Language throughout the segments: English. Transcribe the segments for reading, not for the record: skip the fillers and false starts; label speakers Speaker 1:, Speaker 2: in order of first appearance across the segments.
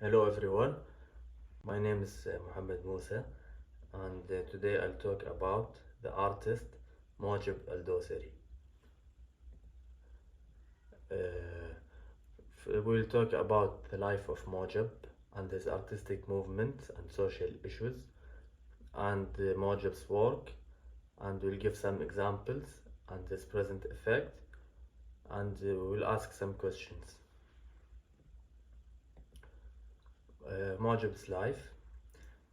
Speaker 1: Hello everyone, my name is Mohammed and today I'll talk about the artist Mojeb Al-Dousari. We'll talk about the life of Mojeb and his artistic movements and social issues and Mojeb's work, and we'll give some examples and his present effect, and we'll ask some questions. Mojeb's life.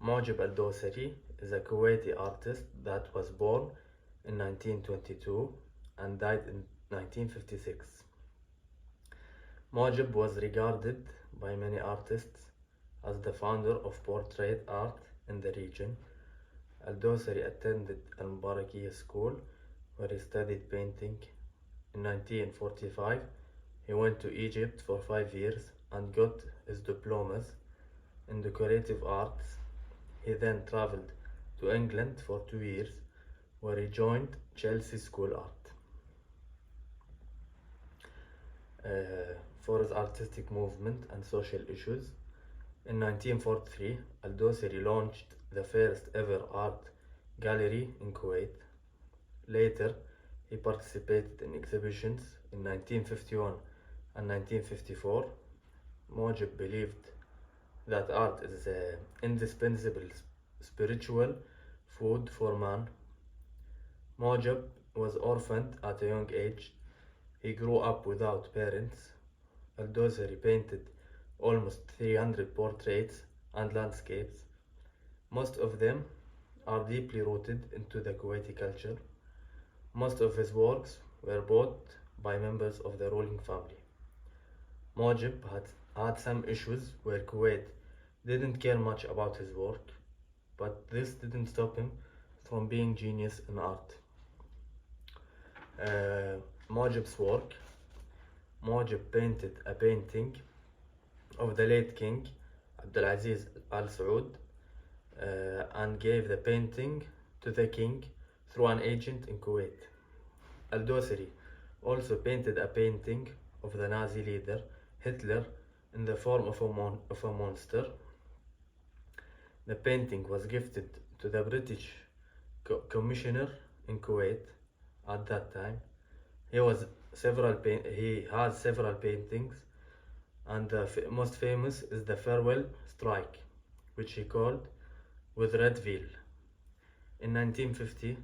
Speaker 1: Mojeb Al-Dousari is a Kuwaiti artist that was born in 1922 and died in 1956. Mojeb was regarded by many artists as the founder of portrait art in the region. Al-Dousari attended Al-Mubarakiyya school where he studied painting. In 1945, he went to Egypt for 5 years and got his diplomas in decorative arts. He then traveled to England for 2 years, where he joined Chelsea School Art. For his artistic movement and social issues, in 1943, Al-Dousari launched the first ever art gallery in Kuwait. Later, he participated in exhibitions in 1951 and 1954. Mojeb believed that art is an indispensable spiritual food for man. Mojeb was orphaned at a young age. He grew up without parents. Al-Dousari painted almost 300 portraits and landscapes. Most of them are deeply rooted into the Kuwaiti culture. Most of his works were bought by members of the ruling family. Mojeb had some issues where Kuwait didn't care much about his work, but this didn't stop him from being genius in art. Mojeb's work. Mojeb painted a painting of the late King Abdulaziz Al Saud and gave the painting to the king through an agent in Kuwait. Al-Dousari also painted a painting of the Nazi leader Hitler in the form of a monster. The painting was gifted to the British commissioner in Kuwait at that time. He has several paintings, and the most famous is the Farewell Strike, which he called With Red Veil. In 1950,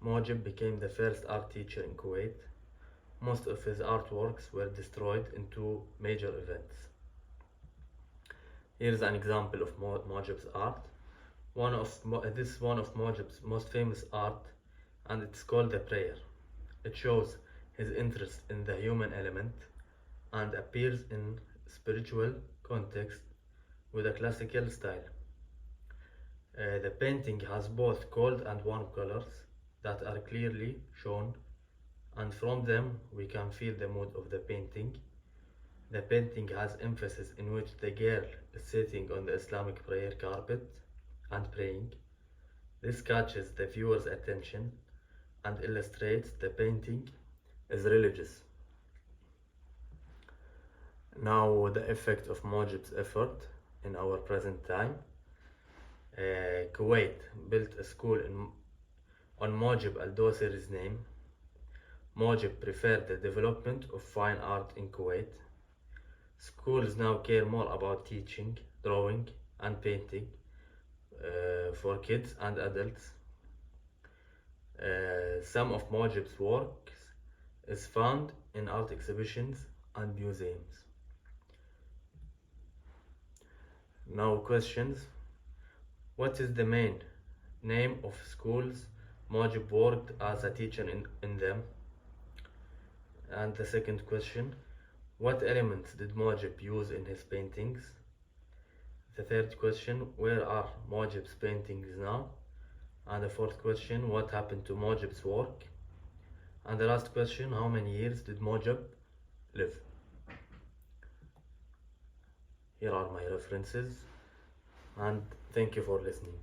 Speaker 1: Mojeb became the first art teacher in Kuwait. Most of his artworks were destroyed in 2 major events. Here is an example of Mojeb's art. This is one of Mojeb's most famous art, and it's called The Prayer. It shows his interest in the human element and appears in spiritual context with a classical style. The painting has both cold and warm colors that are clearly shown, and from them we can feel the mood of the painting. The painting has emphasis in which the girl is sitting on the Islamic prayer carpet and praying. This catches the viewer's attention and illustrates the painting is religious. Now the effect of Mojeb's effort in our present time. Kuwait built a school on Mojeb Al-Dousari's name. Mojeb preferred the development of fine art in Kuwait. Schools now care more about teaching, drawing and painting for kids and adults. Some of Mojeb's works is found in art exhibitions and museums. Now questions. What is the main name of schools Mojeb worked as a teacher in them? And the second question, what elements did Mojeb use in his paintings? The third question, where are Mojeb's paintings now? And the fourth question, what happened to Mojeb's work? And the last question, how many years did Mojeb live? Here are my references, and thank you for listening.